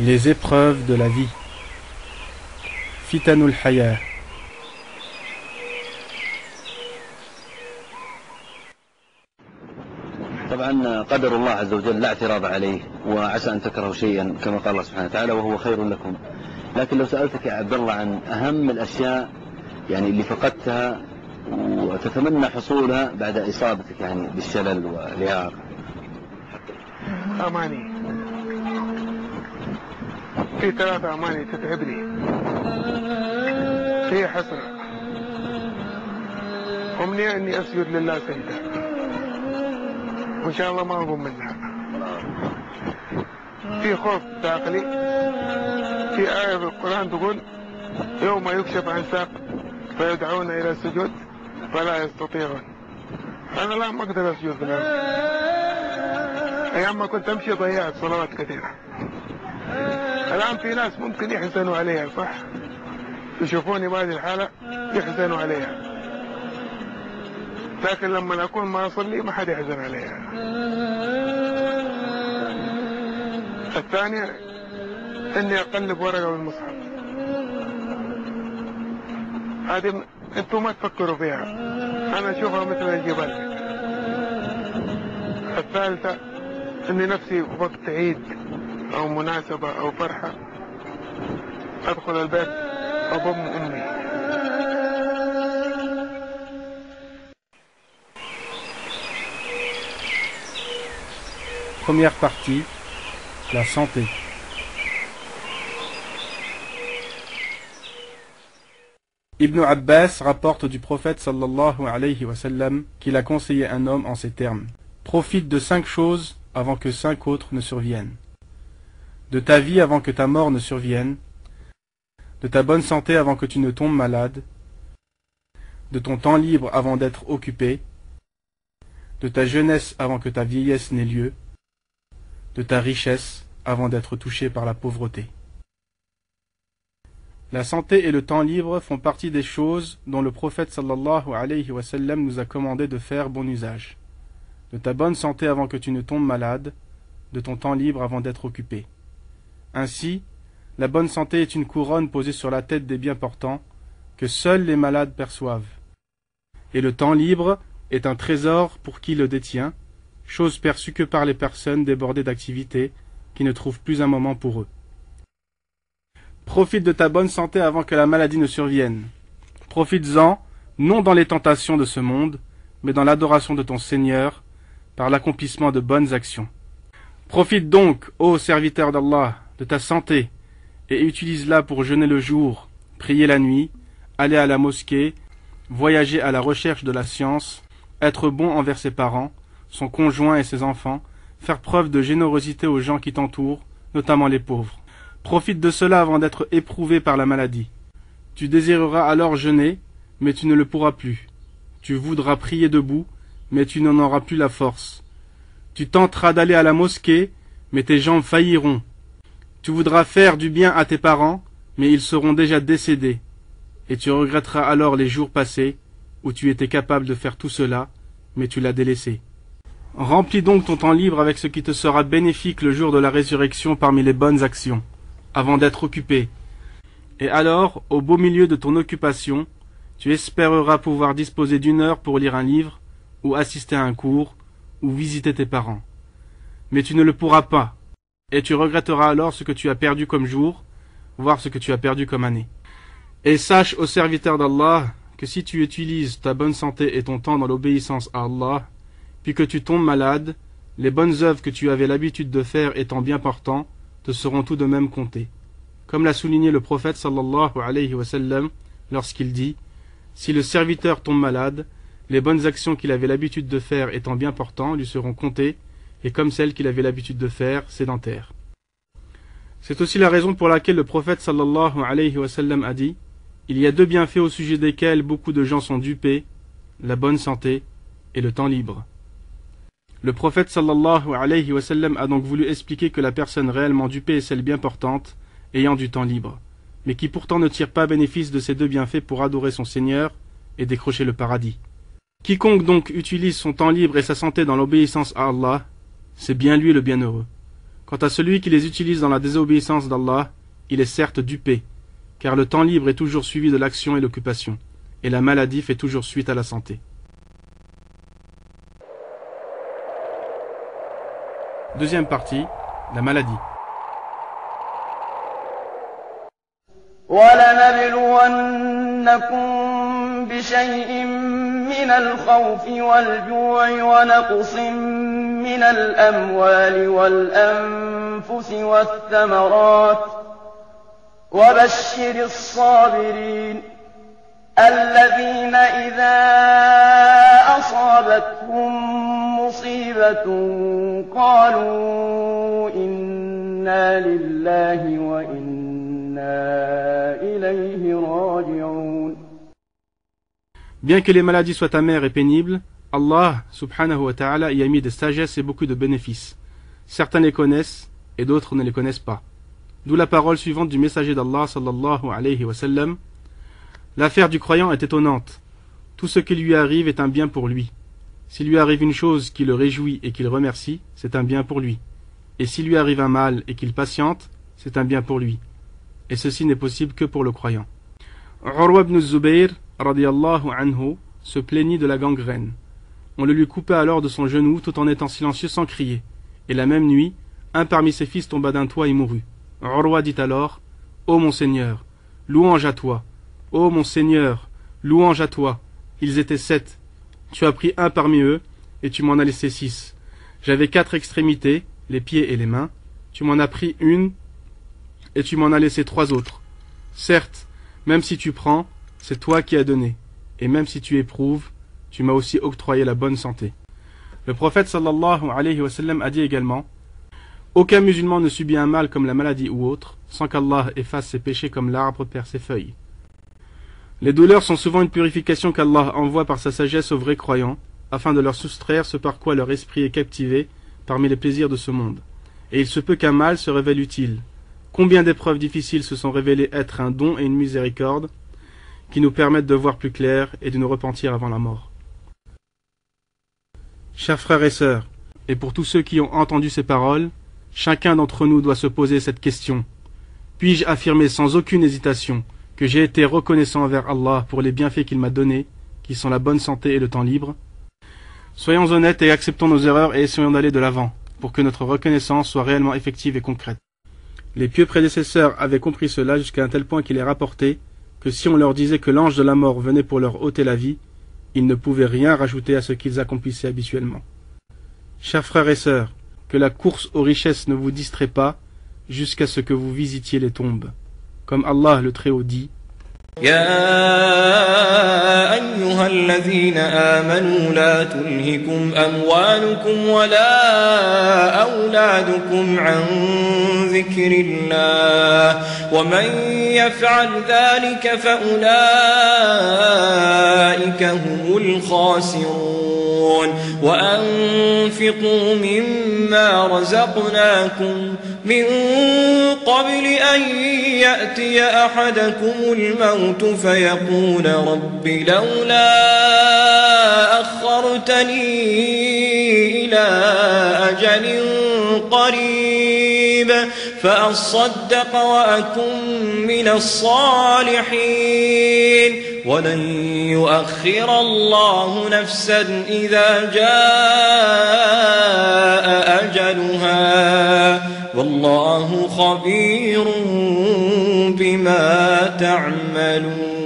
Les épreuves de la vie. Fitanul Hayah. طبعا قدر الله عز وجل لا اعتراض عليه، وعسى أن تكرهوا شيئا كما قال الله سبحانه وتعالى وهو خير لكم. لكن لو سألتك يا عبد الله عن أهم الأشياء يعني اللي فقدتها وتتمنى حصولها بعد إصابتك يعني بالشلل والإعاقة. أماني، في 3 أماني تتعبني. هي حسنة، أمنية أني أسجد لله سجدة وإن شاء الله ما أقوم منها. في خوف داخلي، في آية في القرآن تقول يوم يكشف عن ساق فيدعون إلى السجود فلا يستطيعون. أنا لا ما أقدر أسجد الآن. أيام ما كنت أمشي ضيعت صلوات كثيرة. الآن في ناس ممكن يحزنوا عليها، صح؟ يشوفوني بهذه الحالة يحزنوا عليها، لكن لما أكون ما أصلي ما حد يحزن عليها. الثانية إني أقلب ورقة بالمصحف، هذه أنتم ما تفكروا فيها، أنا أشوفها مثل الجبال. الثالثة إني نفسي وقت عيد أو مناسبة أو فرحة أدخل البيت أضم أمي. Première partie, la santé. Ibn Abbas rapporte du prophète sallallahu alayhi wa sallam qu'il a conseillé un homme en ces termes: profite de 5 choses avant que 5 autres ne surviennent. De ta vie avant que ta mort ne survienne, de ta bonne santé avant que tu ne tombes malade, de ton temps libre avant d'être occupé, de ta jeunesse avant que ta vieillesse n'ait lieu, de ta richesse avant d'être touché par la pauvreté. La santé et le temps libre font partie des choses dont le prophète sallallahu alayhi wa sallam nous a commandé de faire bon usage. De ta bonne santé avant que tu ne tombes malade, de ton temps libre avant d'être occupé. Ainsi, la bonne santé est une couronne posée sur la tête des bien portants que seuls les malades perçoivent. Et le temps libre est un trésor pour qui le détient, chose perçue que par les personnes débordées d'activités qui ne trouvent plus un moment pour eux. Profite de ta bonne santé avant que la maladie ne survienne. Profites-en, non dans les tentations de ce monde, mais dans l'adoration de ton Seigneur, par l'accomplissement de bonnes actions. Profite donc, ô serviteur d'Allah, de ta santé, et utilise-la pour jeûner le jour, prier la nuit, aller à la mosquée, voyager à la recherche de la science, être bon envers ses parents, son conjoint et ses enfants, faire preuve de générosité aux gens qui t'entourent, notamment les pauvres. Profite de cela avant d'être éprouvé par la maladie. Tu désireras alors jeûner, mais tu ne le pourras plus. Tu voudras prier debout, mais tu n'en auras plus la force. Tu tenteras d'aller à la mosquée, mais tes jambes failliront. Tu voudras faire du bien à tes parents, mais ils seront déjà décédés. Et tu regretteras alors les jours passés, où tu étais capable de faire tout cela, mais tu l'as délaissé. Remplis donc ton temps libre avec ce qui te sera bénéfique le jour de la résurrection parmi les bonnes actions, avant d'être occupé. Et alors, au beau milieu de ton occupation, tu espéreras pouvoir disposer d'1 heure pour lire un livre, ou assister à un cours, ou visiter tes parents. Mais tu ne le pourras pas, et tu regretteras alors ce que tu as perdu comme jour, voire ce que tu as perdu comme année. Et sache, ô serviteur d'Allah, que si tu utilises ta bonne santé et ton temps dans l'obéissance à Allah, puis que tu tombes malade, les bonnes œuvres que tu avais l'habitude de faire étant bien portant, te seront tout de même comptées. Comme l'a souligné le prophète sallallahu alayhi wa sallam, lorsqu'il dit: si le serviteur tombe malade, les bonnes actions qu'il avait l'habitude de faire étant bien portant lui seront comptées, et comme celles qu'il avait l'habitude de faire, sédentaires. C'est aussi la raison pour laquelle le prophète sallallahu alayhi wa sallam a dit: il y a 2 bienfaits au sujet desquels beaucoup de gens sont dupés, la bonne santé et le temps libre. Le prophète sallallahu alayhi wa sallam a donc voulu expliquer que la personne réellement dupée est celle bien portante, ayant du temps libre, mais qui pourtant ne tire pas bénéfice de ces 2 bienfaits pour adorer son Seigneur et décrocher le paradis. Quiconque donc utilise son temps libre et sa santé dans l'obéissance à Allah, c'est bien lui le bienheureux. Quant à celui qui les utilise dans la désobéissance d'Allah, il est certes dupé, car le temps libre est toujours suivi de l'action et l'occupation, et la maladie fait toujours suite à la santé. Deuxième partie, la maladie. وَلَنَبْلُوَنَّكُمْ بِشَيْءٍ مِّنَ الْخَوْفِ وَالْجُوعِ وَنَقْصٍ مِّنَ الْأَمْوَالِ وَالْأَنفُسِ وَالثَّمَرَاتِ وَبَشِّرِ الصَّابِرِينَ الَّذِينَ إِذَا أَصَابَتْهُم مُّصِيبَةٌ قَالُوا إِنَّا لِلَّهِ وَإِنَّا إِلَيْهِ راجعون. Bien que les maladies soient amères et pénibles, Allah subhanahu wa ta'ala y a mis des sagesses et beaucoup de bénéfices. Certains les connaissent et d'autres ne les connaissent pas. D'où la parole suivante du messager d'Allah sallallahu alayhi wa sallam. L'affaire du croyant est étonnante. Tout ce qui lui arrive est un bien pour lui. S'il lui arrive une chose qui le réjouit et qu'il remercie, c'est un bien pour lui. Et s'il lui arrive un mal et qu'il patiente, c'est un bien pour lui. Et ceci n'est possible que pour le croyant. Urwa ibn Zubayr, radiyallahu anhu, se plaignit de la gangrène. On le lui coupa alors de son genou tout en étant silencieux sans crier. Et la même nuit, un parmi ses fils tomba d'un toit et mourut. Urwa dit alors, « Ô mon Seigneur, louange à toi. Ô mon Seigneur, louange à toi. Ils étaient 7. Tu as pris un parmi eux, et tu m'en as laissé 6. J'avais 4 extrémités, les pieds et les mains. Tu m'en as pris une, et tu m'en as laissé 3 autres. Certes, même si tu prends, c'est toi qui as donné. Et même si tu éprouves, tu m'as aussi octroyé la bonne santé. » Le prophète sallallahu alayhi wa sallam a dit également, « Aucun musulman ne subit un mal comme la maladie ou autre, sans qu'Allah efface ses péchés comme l'arbre perd ses feuilles. » Les douleurs sont souvent une purification qu'Allah envoie par sa sagesse aux vrais croyants, afin de leur soustraire ce par quoi leur esprit est captivé parmi les plaisirs de ce monde. Et il se peut qu'un mal se révèle utile. Combien d'épreuves difficiles se sont révélées être un don et une miséricorde qui nous permettent de voir plus clair et de nous repentir avant la mort. Chers frères et sœurs, et pour tous ceux qui ont entendu ces paroles, chacun d'entre nous doit se poser cette question. Puis-je affirmer sans aucune hésitation que j'ai été reconnaissant envers Allah pour les bienfaits qu'il m'a donnés, qui sont la bonne santé et le temps libre? Soyons honnêtes et acceptons nos erreurs et essayons d'aller de l'avant, pour que notre reconnaissance soit réellement effective et concrète. Les pieux prédécesseurs avaient compris cela jusqu'à un tel point qu'il est rapporté que si on leur disait que l'ange de la mort venait pour leur ôter la vie, ils ne pouvaient rien rajouter à ce qu'ils accomplissaient habituellement. Chers frères et sœurs, que la course aux richesses ne vous distrait pas jusqu'à ce que vous visitiez les tombes. Comme Allah le Très-Haut dit, يا أيها الذين آمنوا لا تلهكم أموالكم ولا أولادكم عن ذكر الله ومن يفعل ذلك فأولئك هم الخاسرون وأنفقوا مما رزقناكم من قبل أن يأتي أحدكم الموت فيقول رب لولا أخرتني إلى أجل قريب فأصدق وأكن من الصالحين ولن يؤخر الله نفسا إذا جاء أجلها والله خبير بما تعملون.